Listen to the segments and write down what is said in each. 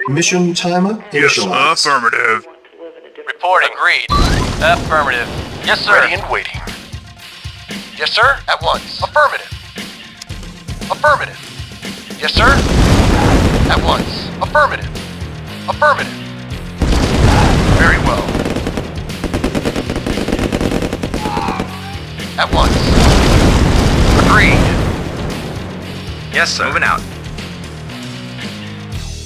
Mission timer initialized. Affirmative. Reporting. Agreed. Affirmative. Yes, sir. Ready and waiting. Yes, sir. At once. Affirmative. Affirmative. Yes, sir. At once. Affirmative. Affirmative. Very well. At once. Agreed. Yes, sir. Moving out.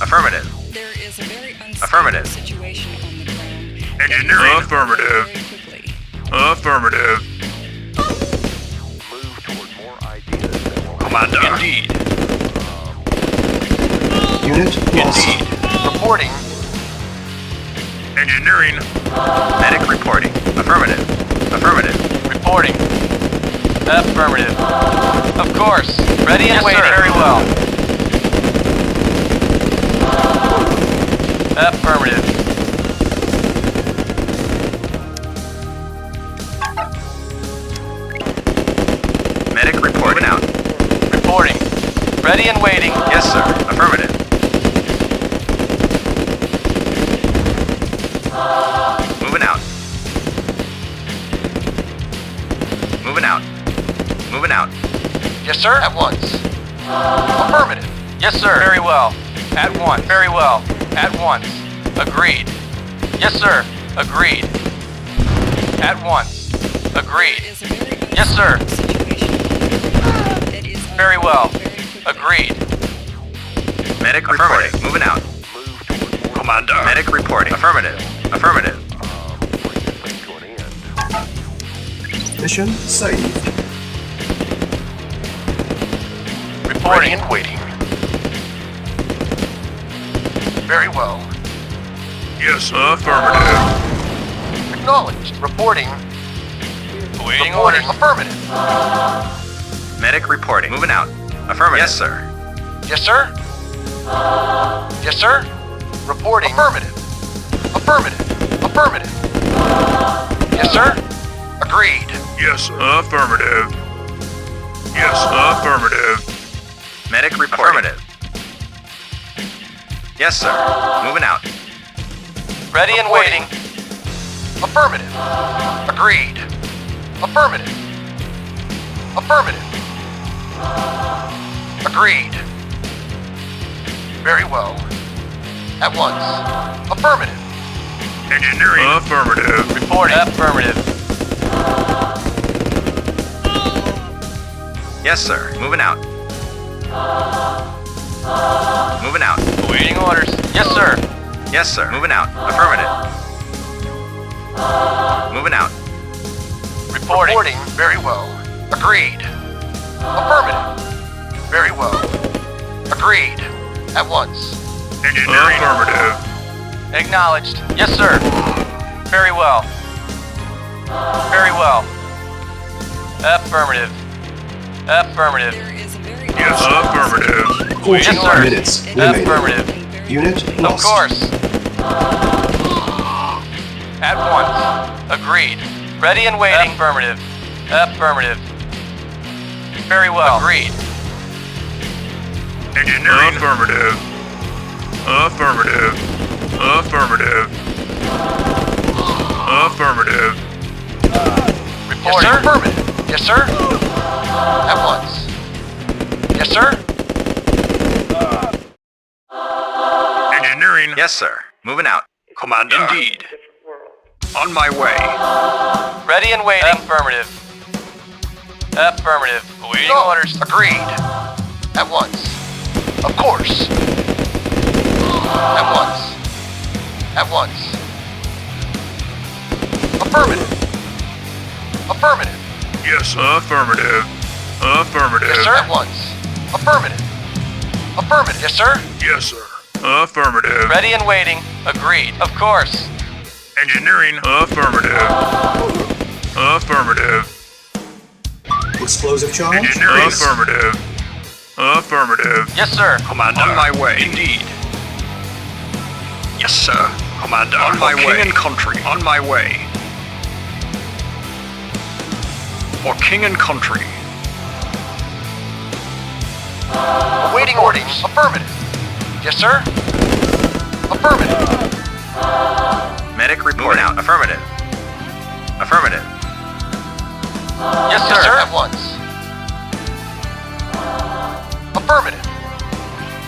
Affirmative. There is a very unstable Affirmative. situation on the ground. Engineering. Affirmative. Very quickly. Affirmative. Move toward more ideas that will... Commander. Indeed. Unit lost. Indeed. Reporting. Engineering. Medic reporting. Affirmative. Affirmative. Reporting. Affirmative. Of course. Ready and waiting. Very well. Affirmative. Medic reporting. Moving out. Reporting. Ready and waiting. Yes, sir. Affirmative. Moving out. Moving out. Moving out. Yes, sir. At once. Affirmative. Yes, sir. Very well. At once. Very well. At once. Agreed. Yes, sir. Agreed. At once. Agreed. There is a very Yes, sir. unstable situation on the ground. That is Very well. very quickly. Agreed. Medic reporting. Moving out. Move toward more... Commander. Medic reporting. Affirmative. Affirmative. Bring this thing to an end. Mission saved. Ready Reporting. and waiting. Very well. Yes, affirmative. Acknowledged. Reporting. Awaiting Reporting. orders. Affirmative. Medic reporting. Moving out. Affirmative. Yes, sir. Yes, sir. Yes, sir. Reporting. Affirmative. Affirmative. Affirmative. Yes, sir. Agreed. Yes, affirmative. Yes, affirmative. Medic reporting. Affirmative. Yes, sir. Moving out. Ready and waiting. Affirmative. Agreed. Affirmative. Affirmative. Agreed. Very well. At once. Affirmative. Engineering. Affirmative. Reporting. Affirmative. Yes, sir. Moving out. Moving out. Awaiting orders. Yes, sir. Yes, sir. Moving out. Affirmative. Moving out. Reporting. Reporting. Very well. Agreed. Affirmative. Very well. Agreed. At once. Engineering. Affirmative. Acknowledged. Yes, sir. Very well. Very well. Affirmative. Affirmative. There is a very Yes, unstable affirmative. situation. 14 Yes, sir. minutes remaining. Affirmative. Unit Of lost. course. At once. Agreed. Ready and waiting. Affirmative. Affirmative. Very well. Agreed. Engineering. Affirmative. Affirmative. Affirmative. Affirmative. Yes, Reporting. sir. Affirmative. Yes, sir. At once. Yes, sir. Engineering. Yes, sir. Moving out. Commander. Indeed. On my way. Ready and waiting. Affirmative. Affirmative. Awaiting No. orders. Agreed. At once. Of course. At once. At once. Affirmative. Affirmative. Yes, affirmative. Affirmative. Yes, sir. At once. Affirmative. Affirmative. Yes, sir. Yes, sir. Affirmative. Ready and waiting. Agreed. Of course. Engineering. Affirmative. Affirmative. Explosive charge. Engineering. Release. Affirmative. Affirmative. Yes, sir. Commander. On my way. Indeed. Yes, sir. Commander. On my way. King and country. On my way. For king and country. Awaiting orders. Affirmative. Yes, sir. Affirmative. Medic reporting out. Affirmative. Affirmative. Yes, sir. Yes, sir. At once. Affirmative.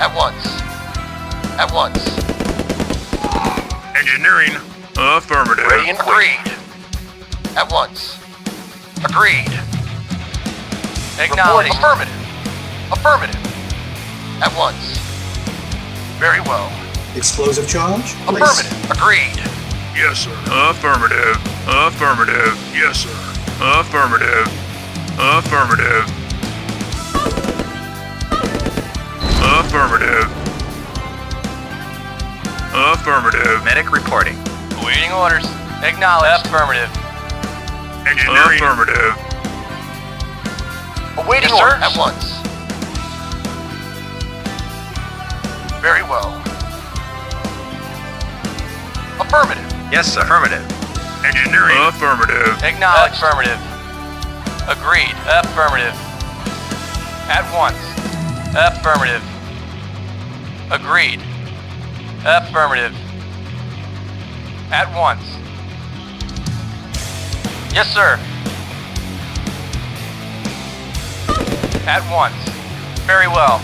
At once. At once. Engineering. Affirmative. Ready and agreed. At once. Agreed. Acknowledged. Affirmative. Affirmative. At once. Very well. Explosive charge? Placed. Affirmative. Agreed. Yes, sir. Affirmative. Affirmative. Yes, sir. Affirmative. Affirmative. Affirmative. Affirmative. Medic reporting. Awaiting orders. Acknowledged. Affirmative. Engineering. Affirmative. Awaiting Yes, sir. orders. At once. Very well. Affirmative. Yes, sir. Affirmative. Engineering. Affirmative. Acknowledged. Affirmative. Agreed. Affirmative. At once. Affirmative. Agreed. Affirmative. At once. Yes, sir. At once. Very well.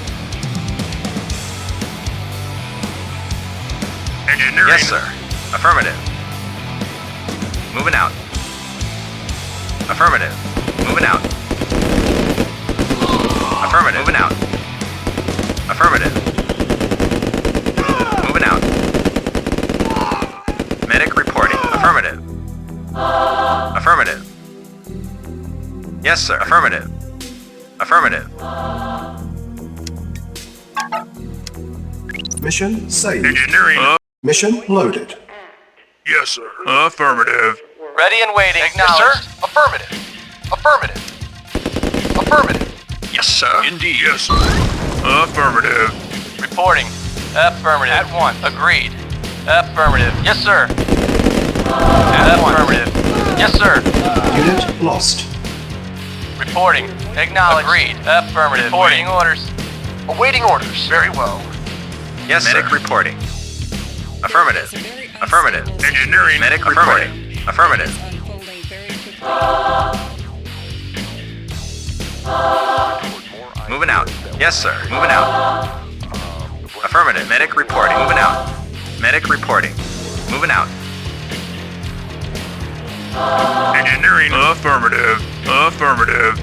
Engineering. Yes, sir. Affirmative. Moving out. Affirmative. Moving out. Affirmative. Moving out. Affirmative. Moving out. Medic reporting. Affirmative. Affirmative. Yes, sir. Affirmative. Affirmative. Mission saved. Engineering. Mission loaded. Yes, sir. Affirmative. Ready and waiting. Acknowledged. Yes, sir. Affirmative. Affirmative. Affirmative. Yes, sir. Indeed. Yes, sir. Affirmative. Reporting. Affirmative. At once. Agreed. Affirmative. Yes, sir. Affirmative. Yes, sir. Unit lost. Reporting. Acknowledged. Agreed. Affirmative. Reporting orders. Awaiting orders. Very well. Yes, sir. Medic reporting. Affirmative. It's a very Affirmative. unstable Engineering. Medic reporting. situation. Affirmative. It's unfolding very quickly. Moving out. Yes, sir. Moving out. Affirmative. Medic reporting. Moving out. Medic reporting. Moving out. Engineering. Affirmative. Affirmative.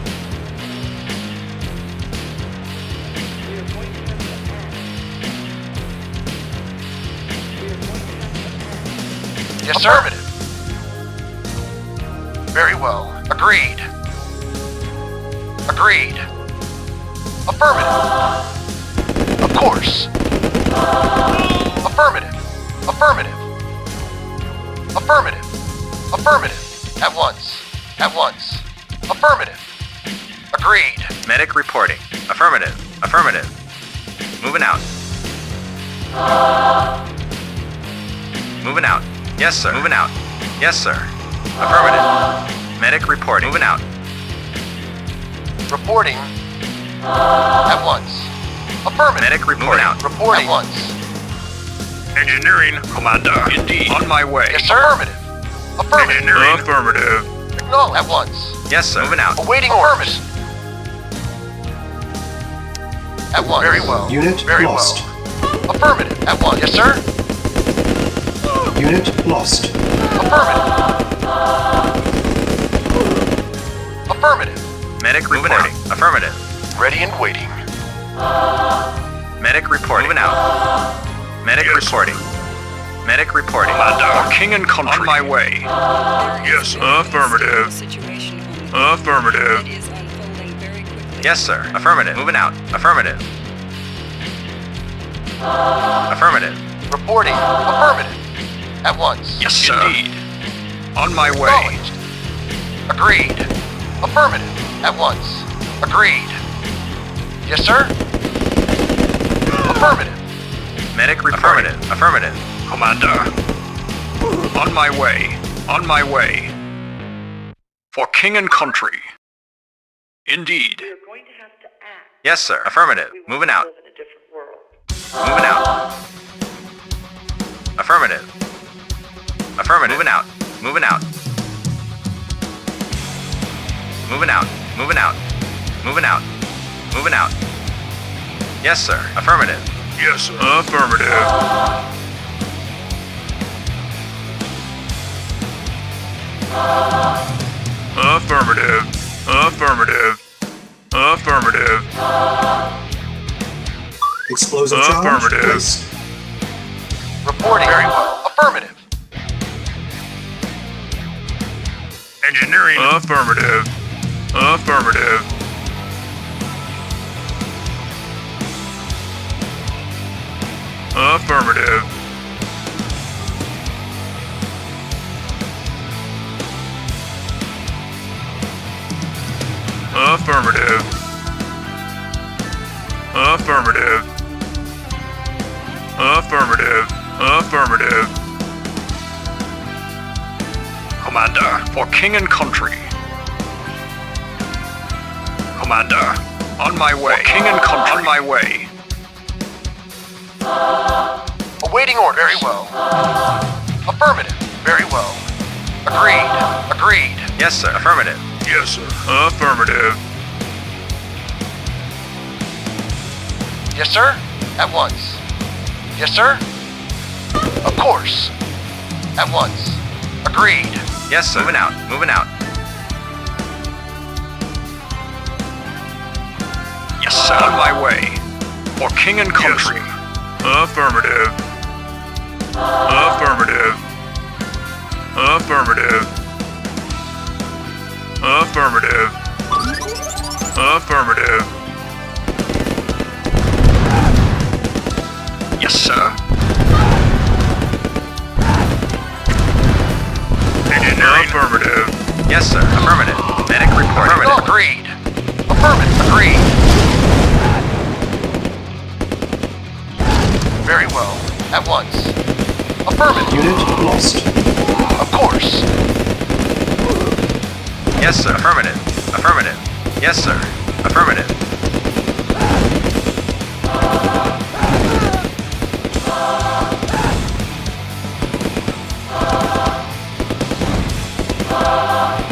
Yes, sir. Affirmative. Very well. Agreed. Agreed. Affirmative. Of course. Affirmative. Affirmative. Affirmative. Affirmative. At once. At once. Affirmative. Agreed. Medic reporting. Affirmative. Affirmative. Moving out. Moving out. Yes, sir. Moving out. Yes, sir. Affirmative. Medic reporting. Moving out. Reporting. At once. Affirmative. Medic reporting. Out. Reporting. At once. Engineering. Commander. Indeed. On my way. Yes, sir. Affirmative. Affirmative. Engineering. Affirmative. Acknowledged. At once. Yes, sir. Moving out. Awaiting orders. At once. Very well. Unit Very lost. well. Affirmative. At once. Yes, sir. Unit lost. Affirmative. Affirmative. Medic reporting. Affirmative. Ready and waiting. Medic reporting. Moving out. Medic Yes. reporting. Medic reporting. Commander. King and country. On my way. There Yes, is a very affirmative. unstable situation on the ground. Affirmative. It is unfolding very quickly. Yes, sir. Affirmative. Moving out. Affirmative. Affirmative. Reporting. Affirmative. At once. Yes, sir. Indeed. On my way. Acknowledged. Agreed. Affirmative. At once. Agreed. Yes, sir. Affirmative. Medic reporting. Affirmative. Affirmative. Commander. On my way. On my way. For king and country. Indeed. We're going to have to act. Yes, sir. Affirmative. We want Moving to out. live in a different world. Moving out. Affirmative. Affirmative. Moving out. Moving out. Moving out. Moving out. Moving out. Moving out. Yes, sir. Affirmative. Yes, sir. Affirmative. Affirmative. Affirmative. Affirmative. Explosive charge Affirmative. placed. Reporting. Very well. Affirmative. Engineering. Affirmative. Affirmative. Affirmative. Affirmative. Affirmative. Affirmative. Affirmative. Commander, for king and country. Commander, on my way. For king and country. On my way. Awaiting orders. Very well. Affirmative. Very well. Agreed. Agreed. Yes, sir. Affirmative. Yes, sir. Affirmative. Yes, sir. At once. Yes, sir. Of course. At once. Agreed. Yes, sir. Moving out. Moving out. Yes, sir. On my way. For king and country. Yes, affirmative. Affirmative. Affirmative. Affirmative. Affirmative. Yes, sir. Engineering. Affirmative. Yes, sir. Affirmative. Medic report. Affirmative. Agreed. Affirmative. Agreed. Very well. At once. Affirmative. Unit lost. Of course. Yes, sir. Affirmative. Affirmative. Yes, sir. Affirmative.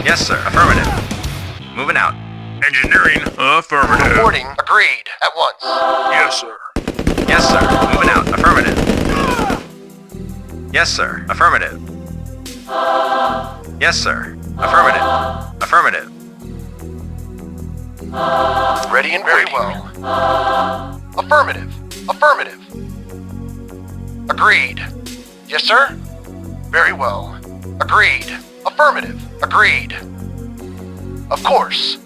Yes, sir. Affirmative. Moving out. Engineering. Affirmative. Reporting. Agreed. At once. Yes, sir. Yes, sir. Moving out. Affirmative. Yes, sir. Affirmative. Yes, sir. Affirmative. Affirmative. Ready and very well. Affirmative. Affirmative. Agreed. Yes, sir. Very well. Agreed. Affirmative. Agreed. Of course.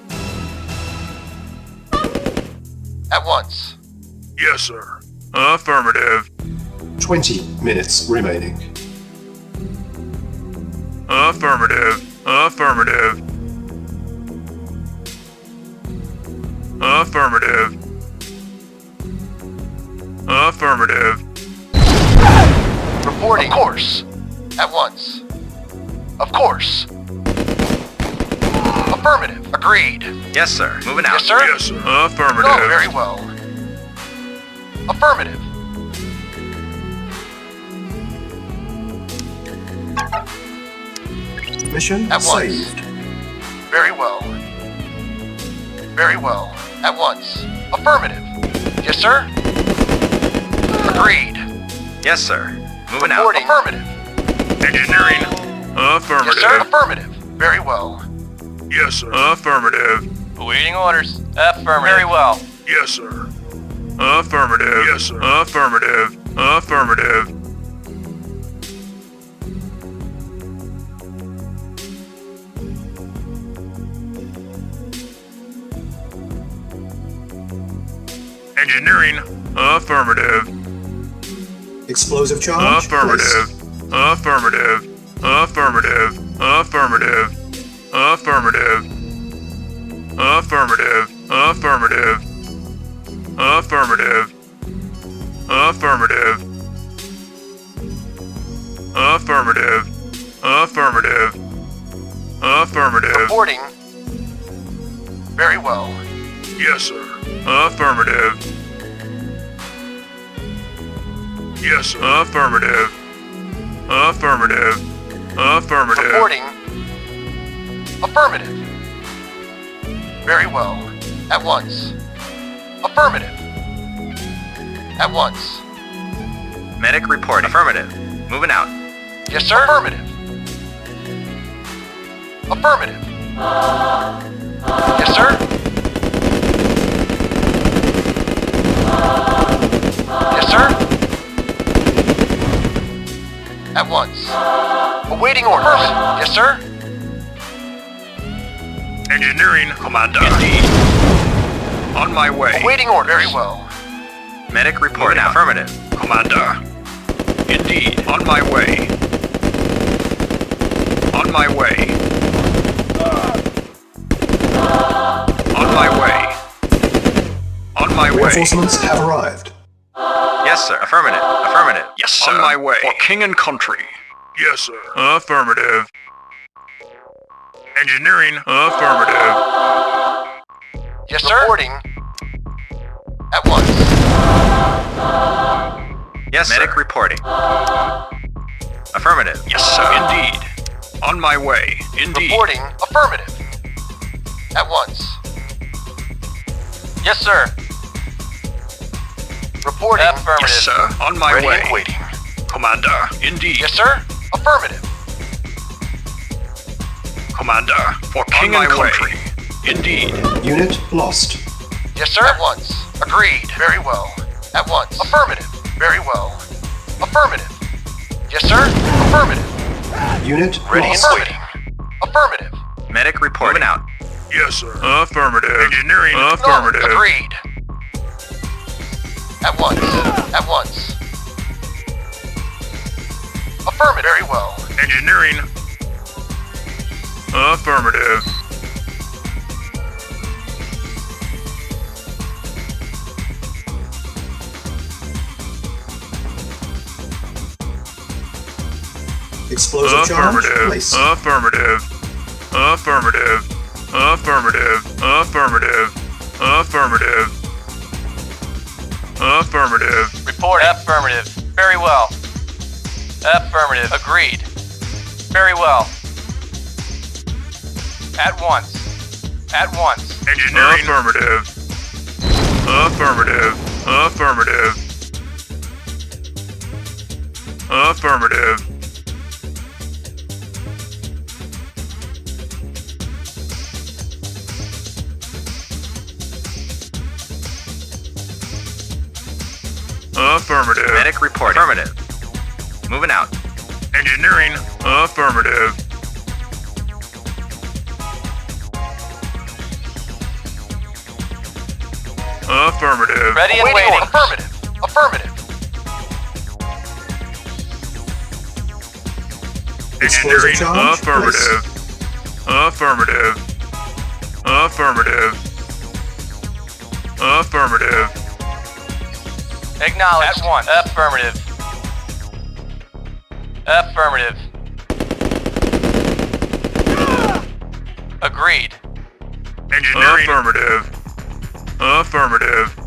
At once. Yes, sir. Affirmative. 20 minutes remaining. Affirmative. Affirmative. Affirmative. Affirmative. Reporting. Of course. At once. Of course. Affirmative. Agreed. Yes, sir. Moving out. Yes, sir. Yes, sir. Affirmative. Oh, very well. Affirmative. Mission At once. saved. Very well. Very well. At once. Affirmative. Yes, sir. Agreed. Yes, sir. Moving out. Reporting. Affirmative. Engineering. Yes, Affirmative. sir. Affirmative. Very well. Yes, sir. Affirmative. Awaiting orders. Affirmative. Very well. Yes, sir. Affirmative. Yes, sir. Affirmative. Affirmative. Engineering. Affirmative. Explosive charge Affirmative. placed. Affirmative. Affirmative. Affirmative. Affirmative. Affirmative. Affirmative. Affirmative. Affirmative. Affirmative. Affirmative. Affirmative. Reporting. Very well. Yes, sir. Affirmative. Yes, sir. Affirmative. Affirmative. Affirmative. Reporting. Affirmative. Very well. At once. Affirmative. At once. Medic reporting. Affirmative. Moving out. Yes, sir. Affirmative. Affirmative. Yes, sir. Yes, sir. At once. Awaiting orders. Yes, sir. Engineering. Commander. Indeed. On my way. Awaiting orders. Very well. Medic reporting. Affirmative. Commander. Indeed. On my way. On my way. On my way. On my way. Reinforcements have arrived. Yes, sir. Affirmative. Affirmative. Yes, sir. On my way. For king and country. Yes, sir. Affirmative. Engineering. Affirmative. Yes, sir. Reporting. At once. Yes, Medic sir. Reporting. Affirmative. Yes, sir. Indeed. On my way. Indeed. Reporting. Affirmative. At once. Yes, sir. Reporting. Affirmative. Yes, sir. On my Ready way. and waiting. Commander. Indeed. Yes, sir. Affirmative. Commander. For king and country. Indeed. Unit lost. Yes, sir. At once. Agreed. Very well. At once. Affirmative. Very well. Affirmative. Yes, sir. Affirmative. Unit Ready lost. and waiting. Affirmative. Medic reporting. Moving out. Yes, sir. Affirmative. Engineering. Affirmative. No, agreed. At once. At once. Affirmative. Very well. Engineering. Affirmative. Explosive charge Affirmative. placed. Affirmative. Affirmative. Affirmative. Affirmative. Affirmative. Affirmative. Report. Affirmative. Very well. Affirmative. Agreed. Very well. At once. At once. Engineering. Affirmative. Affirmative. Affirmative. Affirmative. Affirmative. Medic reporting. Affirmative. Moving out. Engineering. Affirmative. Affirmative. Ready and Waiting waiting. order. Affirmative. Affirmative. Explosive Engineering. charge Affirmative. Affirmative. Affirmative. Affirmative. Acknowledge. At once. Affirmative. Affirmative. Agreed. Engineering. Affirmative. Affirmative.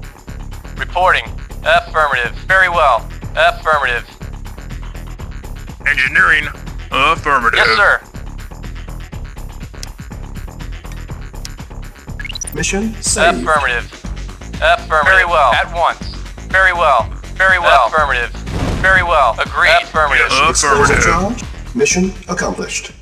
Reporting. Affirmative. Very well. Affirmative. Engineering. Affirmative. Yes, sir. Mission saved. Affirmative. Affirmative. Very well. At once. Very well. Very well. Affirmative. Very well. Agreed. Affirmative. Yes. Explosive Affirmative. charge. Mission accomplished.